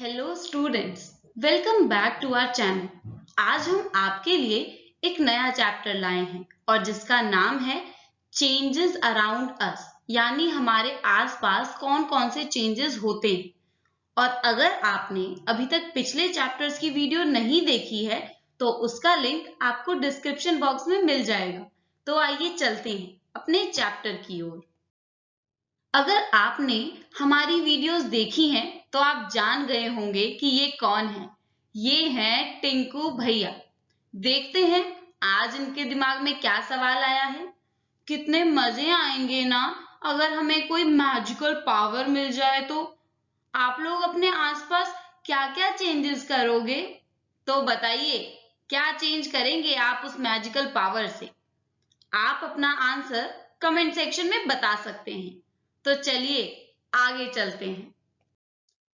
Hello students, welcome back to our channel. आज हम आपके लिए एक नया चैप्टर लाए हैं और जिसका नाम है चेंजेस अराउंड अस, यानी हमारे आसपास कौन कौन से चेंजेस होते हैं। और अगर आपने अभी तक पिछले चैप्टर्स की वीडियो नहीं देखी है तो उसका लिंक आपको डिस्क्रिप्शन बॉक्स में मिल जाएगा। तो आइए चलते हैं अपने चैप्टर की ओर। अगर आपने हमारी वीडियोस देखी हैं तो आप जान गए होंगे कि ये कौन है। ये हैं टिंकू भैया। देखते हैं आज इनके दिमाग में क्या सवाल आया है। कितने मजे आएंगे ना अगर हमें कोई मैजिकल पावर मिल जाए तो। आप लोग अपने आसपास क्या क्या चेंजेस करोगे? तो बताइए, क्या चेंज करेंगे आप उस मैजिकल पावर से? आप अपना आंसर कमेंट सेक्शन में बता सकते हैं। तो चलिए आगे चलते हैं।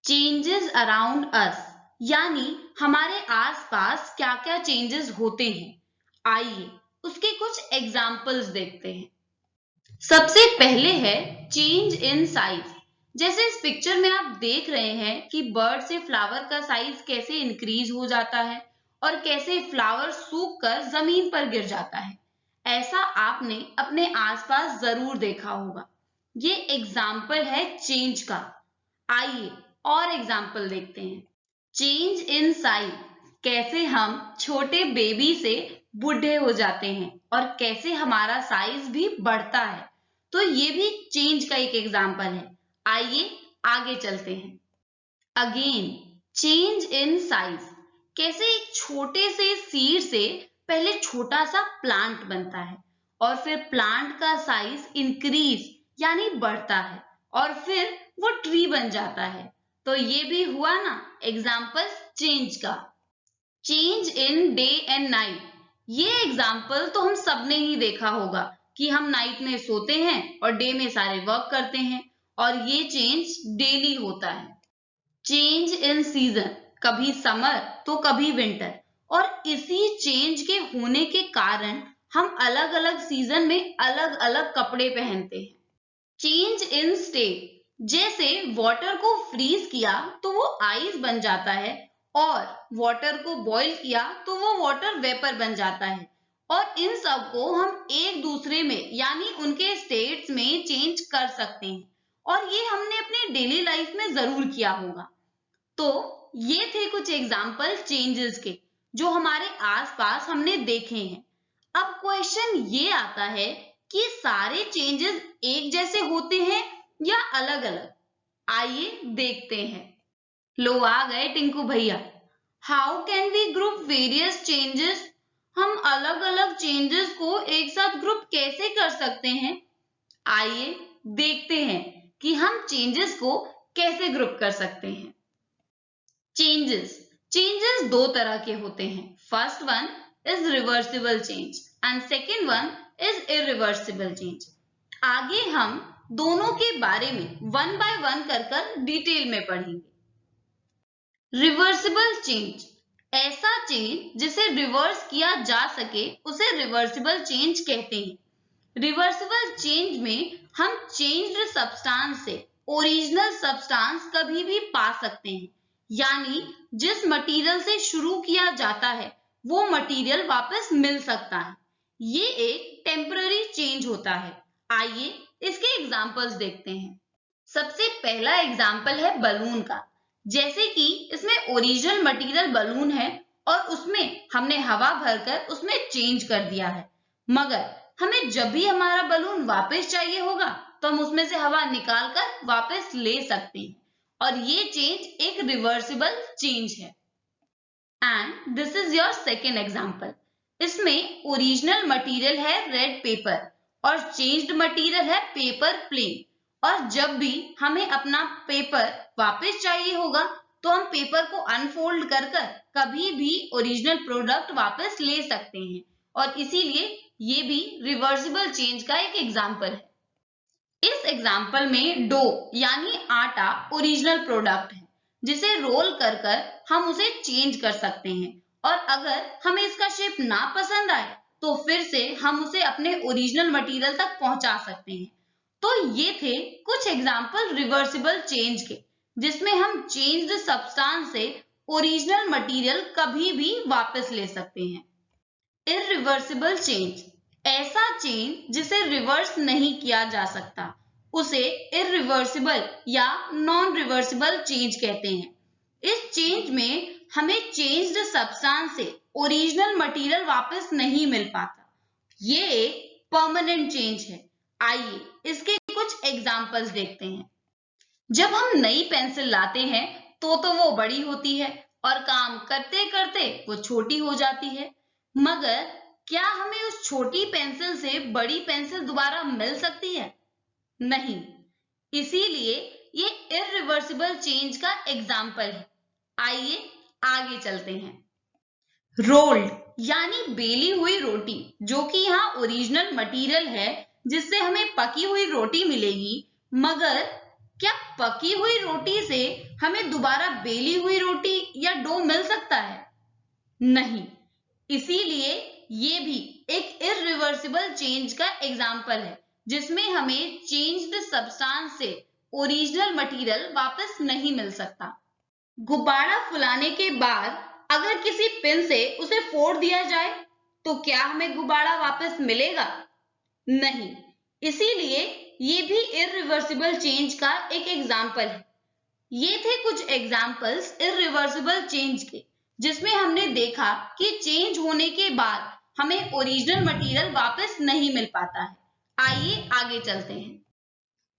चेंजेस अराउंड अस, यानी हमारे आसपास क्या क्या चेंजेस होते हैं। आइए उसके कुछ एग्जाम्पल्स देखते हैं। सबसे पहले है चेंज इन साइज। जैसे इस पिक्चर में आप देख रहे हैं कि बर्ड से फ्लावर का साइज कैसे इंक्रीज हो जाता है और कैसे फ्लावर सूख कर जमीन पर गिर जाता है। ऐसा आपने अपने आसपास जरूर देखा होगा। ये एग्जाम्पल है चेंज का। आइए और एग्जाम्पल देखते हैं। चेंज इन साइज, कैसे हम छोटे बेबी से बूढ़े हो जाते हैं और कैसे हमारा साइज भी बढ़ता है। तो ये भी चेंज का एक एग्जाम्पल है। आइए आगे चलते हैं। अगेन चेंज इन साइज, कैसे एक छोटे से सीड से पहले छोटा सा प्लांट बनता है और फिर प्लांट का साइज इंक्रीज यानी बढ़ता है और फिर वो ट्री बन जाता है। तो ये भी हुआ ना एग्जाम्पल चेंज का। Change in day and night, ये एग्जाम्पल तो हम सबने ही देखा होगा कि हम नाइट में सोते हैं और डे में सारे वर्क करते हैं और ये चेंज डेली होता है। चेंज इन सीजन, कभी समर तो कभी विंटर, और इसी चेंज के होने के कारण हम अलग अलग सीजन में अलग अलग कपड़े पहनते हैं। चेंज इन स्टेट, जैसे वाटर को फ्रीज किया तो वो आइस बन जाता है और वाटर को बॉईल किया तो वो वाटर वेपर बन जाता है। और इन सब को हम एक दूसरे में यानी उनके स्टेट्स में चेंज कर सकते हैं और ये हमने अपने डेली लाइफ में जरूर किया होगा। तो ये थे कुछ एग्जाम्पल चेंजेस के जो हमारे आसपास हमने देखे हैं। अब क्वेश्चन ये आता है कि सारे चेंजेस एक जैसे होते हैं या अलग अलग। आइए देखते हैं। लो आ गए टिंकू भैया। How can we group various changes, हम अलग अलग चेंजेस को एक साथ ग्रुप कैसे कर सकते हैं? आइए देखते हैं कि हम चेंजेस को कैसे ग्रुप कर सकते हैं। चेंजेस दो तरह के होते हैं। First one is reversible change and second one is irreversible change. आगे हम दोनों के बारे में वन बाय वन कर डिटेल में पढ़ेंगे। रिवर्सिबल चेंज, ऐसा चेंज जिसे रिवर्स किया जा सके उसे रिवर्सिबल चेंज कहते हैं। रिवर्सिबल चेंज में हम चेंज्ड सब्सटेंस से ओरिजिनल सब्सटेंस कभी भी पा सकते हैं, यानी जिस मटेरियल से शुरू किया जाता है वो मटेरियल वापस मिल सकता है। ये एक टेम्पररी चेंज होता है। आइए इसके एग्जांपल्स देखते हैं। सबसे पहला एग्जांपल है बलून का। जैसे कि इसमें ओरिजिनल मटेरियल बलून है और उसमें हमने हवा भरकर उसमें चेंज कर दिया है, मगर हमें जब भी हमारा बलून वापस चाहिए होगा तो हम उसमें से हवा निकाल कर वापस ले सकते हैं और ये चेंज एक रिवर्सिबल चेंज है। And this is your second example. इसमें ओरिजिनल मटेरियल है रेड पेपर और चेंज्ड मटेरियल है पेपर प्लेन, और जब भी हमें अपना पेपर वापस चाहिए होगा तो हम पेपर को अनफोल्ड कर कभी भी ओरिजिनल प्रोडक्ट वापस ले सकते हैं और इसीलिए ये भी रिवर्सिबल चेंज का एक एग्जाम्पल है। इस एग्जाम्पल में डो यानी आटा ओरिजिनल प्रोडक्ट है जिसे रोल कर हम उसे चेंज कर सकते हैं, और अगर हमें इसका शेप ना पसंद आए तो फिर से हम उसे अपने ओरिजिनल मटेरियल तक पहुंचा सकते हैं। तो ये थे कुछ एग्जाम्पल रिवर्सिबल चेंज के जिसमें हम चेंज्ड सब्सटेंस से ओरिजिनल मटेरियल कभी भी वापस ले सकते हैं। इररिवर्सिबल चेंज, ऐसा चेंज जिसे रिवर्स नहीं किया जा सकता, उसे इररिवर्सिबल या नॉन रिवर्सिबल चेंज कहते हैं। इस चेंज में हमें चेंज्ड सब्सटेंस से ओरिजिनल मटेरियल वापस नहीं मिल पाता। ये एक परमानेंट चेंज है। आइए इसके कुछ एग्जांपल्स देखते हैं। जब हम नई पेंसिल लाते हैं तो वो बड़ी होती है और काम करते करते वो छोटी हो जाती है, मगर क्या हमें उस छोटी पेंसिल से बड़ी पेंसिल दोबारा मिल सकती है? नहीं। इसीलिए ये इररिवर्सिबल चेंज का एग्जाम्पल है। आइए आगे चलते हैं। रोल्ड यानी बेली हुई रोटी, जो कि यहाँ ओरिजिनल मटेरियल है जिससे हमें पकी हुई रोटी मिलेगी, मगर क्या पकी हुई रोटी से हमें दोबारा बेली हुई रोटी या डो मिल सकता है? नहीं। इसीलिए ये भी एक इररिवर्सिबल चेंज का एग्जाम्पल है, जिसमें हमें चेंज्ड सब्सटेंस से ओरिजिनल मटेरियल वापस नहीं मिल सकता। गुब्बारा फुलाने के बाद अगर किसी पिन से उसे फोड़ दिया जाए तो क्या हमें गुब्बारा वापस मिलेगा? नहीं। इसीलिए ये भी इररिवर्सिबल चेंज का एक एग्जाम्पल है। ये थे कुछ एग्जाम्पल्स इररिवर्सिबल चेंज के, जिसमें हमने देखा कि चेंज होने के बाद हमें ओरिजिनल मटेरियल वापस नहीं मिल पाता है। आइए आगे चलते हैं।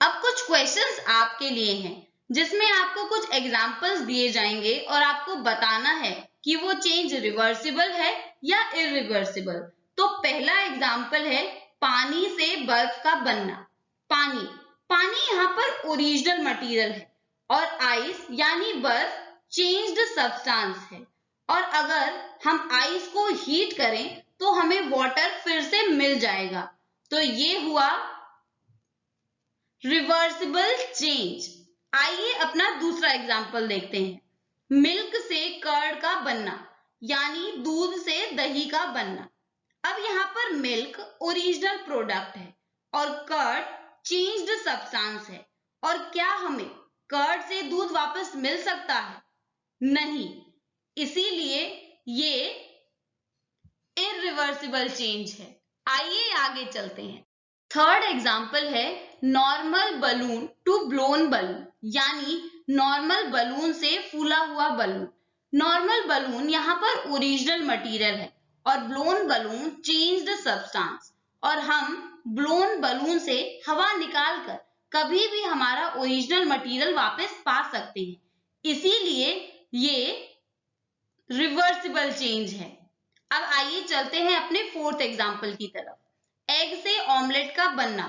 अब कुछ क्वेश्चंस आपके लिए हैं, जिसमें आपको कुछ एग्जाम्पल्स दिए जाएंगे और आपको बताना है कि वो चेंज रिवर्सिबल है या इररिवर्सिबल। तो पहला एग्जाम्पल है पानी से बर्फ का बनना। पानी पानी यहाँ पर ओरिजिनल मटेरियल है और आइस यानी बर्फ चेंज्ड सब्सटेंस है, और अगर हम आइस को हीट करें तो हमें वाटर फिर से मिल जाएगा। तो ये हुआ रिवर्सिबल चेंज। आइए अपना दूसरा एग्जाम्पल देखते हैं। मिल्क से कर्ड का बनना, यानी दूध से दही का बनना। अब यहाँ पर मिल्क ओरिजिनल प्रोडक्ट है और कर्ड चेंज्ड सब्सटेंस है, और क्या हमें कर्ड से दूध वापस मिल सकता है? नहीं। इसीलिए ये इररिवर्सिबल चेंज है। आइए आगे चलते हैं। थर्ड एग्जाम्पल है normal balloon to blown balloon, यानी नॉर्मल बलून से फूला हुआ बलून। नॉर्मल बलून यहाँ पर ओरिजिनल मटेरियल है और ब्लोन बलून चेंज्ड सब्सटेंस, और हम ब्लोन बलून से हवा निकालकर कभी भी हमारा ओरिजिनल मटेरियल वापस पा सकते हैं। इसीलिए ये रिवर्सिबल चेंज है। अब आइए चलते हैं अपने फोर्थ एग्जाम्पल की तरफ। एग से ऑमलेट का बनना।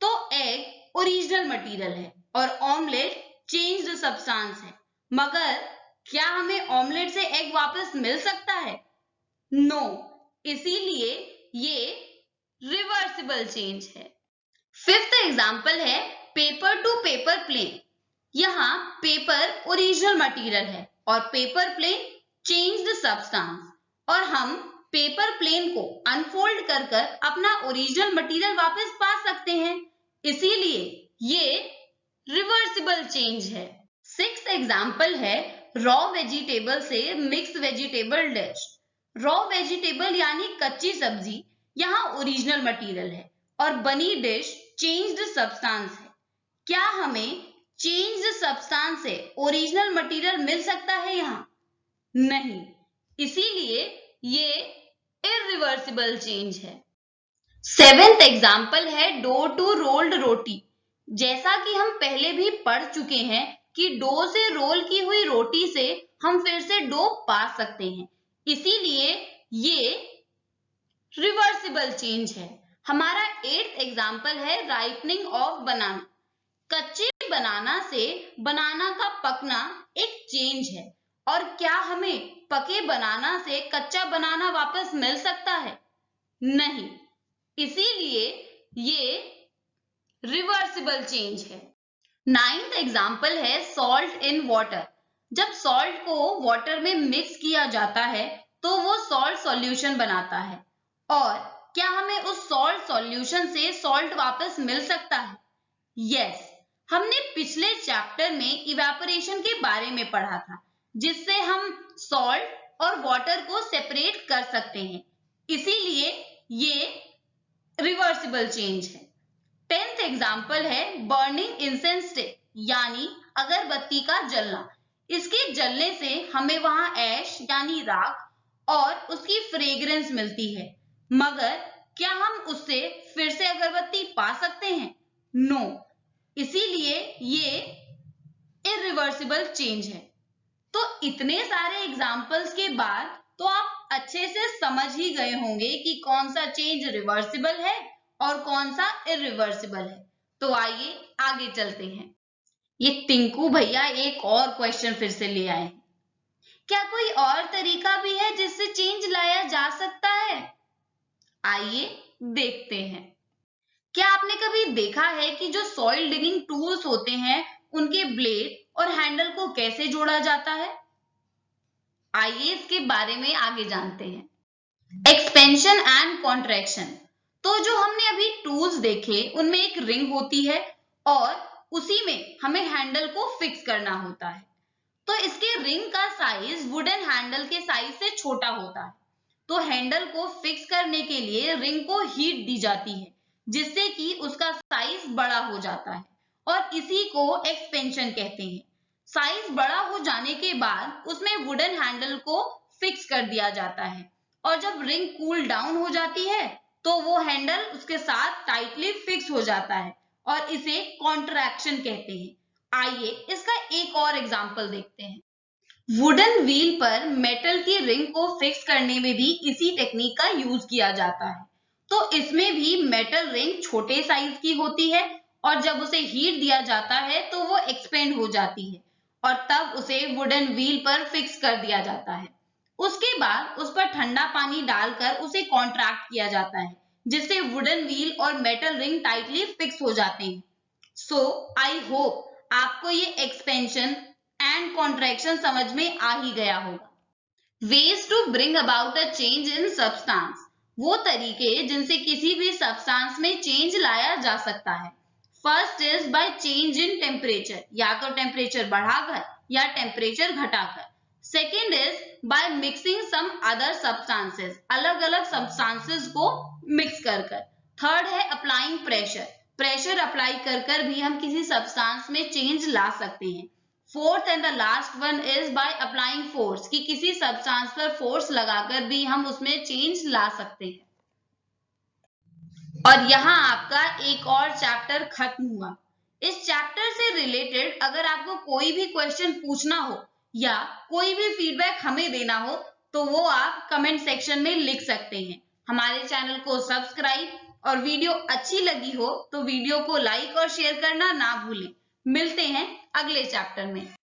तो एग ओरिजिनल मटेरियल है और ऑमलेट चेंज्ड सब्सटेंस है, मगर क्या हमें ऑमलेट से एग वापस मिल सकता है? नो। इसीलिए ये रिवर्सिबल चेंज है। फिफ्थ एग्जाम्पल है पेपर टू पेपर प्लेन। यहाँ पेपर ओरिजिनल मटेरियल है और पेपर प्लेन चेंज्ड सब्सटेंस, और हम पेपर प्लेन को अनफोल्ड कर कर अपना ओरिजिनल मटेरियल वापस पा सकते हैं। इसीलिए ये रिवर्सिबल चेंज है। सिक्स्थ एग्जाम्पल है रॉ वेजिटेबल से mix vegetable dish. Raw vegetable यानी कच्ची सब्जी यहाँ ओरिजिनल मटेरियल है और बनी डिश चेंज्ड सब्सटेंस है। क्या हमें चेंज्ड सब्सटेंस से ओरिजिनल मटेरियल मिल सकता है यहाँ? नहीं। इसीलिए ये इररिवर्सिबल चेंज है। सेवेंथ एग्जाम्पल है डो टू रोल्ड रोटी। जैसा कि हम पहले भी पढ़ चुके हैं कि डो से रोल की हुई रोटी से हम फिर से डो पा सकते हैं। इसीलिए ये रिवर्सिबल चेंज है। हमारा एट्थ एग्जाम्पल है राइपनिंग ऑफ बनाना। कच्चे बनाना से बनाना का पकना एक चेंज है, और क्या हमें पके बनाना से कच्चा बनाना वापस मिल सकता है? नहीं। इसीलिए ये रिवर्सिबल चेंज है। नाइन्थ एग्जाम्पल है सॉल्ट इन वाटर। जब सॉल्ट को वाटर में मिक्स किया जाता है तो वो सॉल्ट सॉल्यूशन बनाता है, और क्या हमें उस सॉल्ट सॉल्यूशन से सॉल्ट वापस मिल सकता है? यस। हमने पिछले चैप्टर में इवेपोरेशन के बारे में पढ़ा था, जिससे हम सॉल्ट और वाटर को सेपरेट कर सकते हैं, इसीलिए ये रिवर्सिबल चेंज है। 10th एग्जाम्पल है बर्निंग इंसेंस स्टिक, यानी अगरबत्ती का जलना। इसके जलने से हमें वहां ऐश यानी राख और उसकी फ्रेग्रेंस मिलती है, मगर क्या हम उससे फिर से अगरबत्ती पा सकते हैं? नो, इसीलिए ये इरिवर्सिबल चेंज है। तो इतने सारे एग्जाम्पल्स के बाद तो आप अच्छे से समझ ही गए होंगे कि कौन सा चेंज रिवर्सिबल है और कौन सा इरिवर्सिबल है। तो आइए आगे चलते हैं। ये टिंकू भैया एक और क्वेश्चन फिर से ले आए। क्या कोई और तरीका भी है जिससे चेंज लाया जा सकता है? आइए देखते हैं। क्या आपने कभी देखा है कि जो सॉइल डिगिंग टूल्स होते हैं उनके ब्लेड और हैंडल को कैसे जोड़ा जाता है? आइए इसके बारे में आगे जानते हैं। Expansion and contraction. तो जो हमने अभी टूल्स देखे उनमें एक रिंग होती है और उसी में हमें हैंडल को फिक्स करना होता है। तो इसके रिंग का साइज वुडन हैंडल के साइज से छोटा होता है। तो हैंडल को फिक्स करने के लिए रिंग को हीट दी जाती है, जिससे कि उसका साइज बड़ा हो जाता है और इसी को एक्सपेंशन कहते हैं। साइज बड़ा हो जाने के बाद उसमें वुडन हैंडल को फिक्स कर दिया जाता है और जब रिंग कूल डाउन हो जाती है तो वो हैंडल उसके साथ टाइटली फिक्स हो जाता है और इसे कॉन्ट्रैक्शन कहते हैं। आइए इसका एक और एग्जांपल देखते हैं। वुडन व्हील पर मेटल की रिंग को फिक्स करने में भी इसी टेक्निक का यूज किया जाता है। तो इसमें भी मेटल रिंग छोटे साइज की होती है और जब उसे हीट दिया जाता है तो वो एक्सपेंड हो जाती है और तब उसे वुडन व्हील पर फिक्स कर दिया जाता है। उसके बाद उस पर ठंडा पानी डालकर उसे कॉन्ट्रैक्ट किया जाता है, जिससे वुडन व्हील और मेटल रिंग टाइटली फिक्स हो जाते हैं। सो आई होप आपको ये एक्सपेंशन एंड कॉन्ट्रैक्शन समझ में आ ही गया होगा। Ways to bring about a change in substance, वो तरीके जिनसे किसी भी सब्सटेंस में चेंज लाया जा सकता है। First is by change in temperature, या तो टेम्परेचर बढ़ाकर या टेम्परेचर घटाकर। Second is by mixing some other substances, अलग अलग सब्सटेंसेस को मिक्स कर कर। थर्ड है अप्लाइंग प्रेशर, प्रेशर अप्लाई कर कर भी हम किसी सब्सटेंस में चेंज ला सकते हैं। Fourth and the last one is by applying force, कि किसी सब्सटेंस पर फोर्स लगाकर भी हम उसमें चेंज ला सकते हैं। और यहाँ आपका एक और चैप्टर खत्म हुआ। इस चैप्टर से रिलेटेड अगर आपको कोई भी क्वेश्चन पूछना हो या कोई भी फीडबैक हमें देना हो तो वो आप कमेंट सेक्शन में लिख सकते हैं। हमारे चैनल को सब्सक्राइब और वीडियो अच्छी लगी हो तो वीडियो को लाइक और शेयर करना ना भूलें। मिलते हैं अगले चैप्टर में।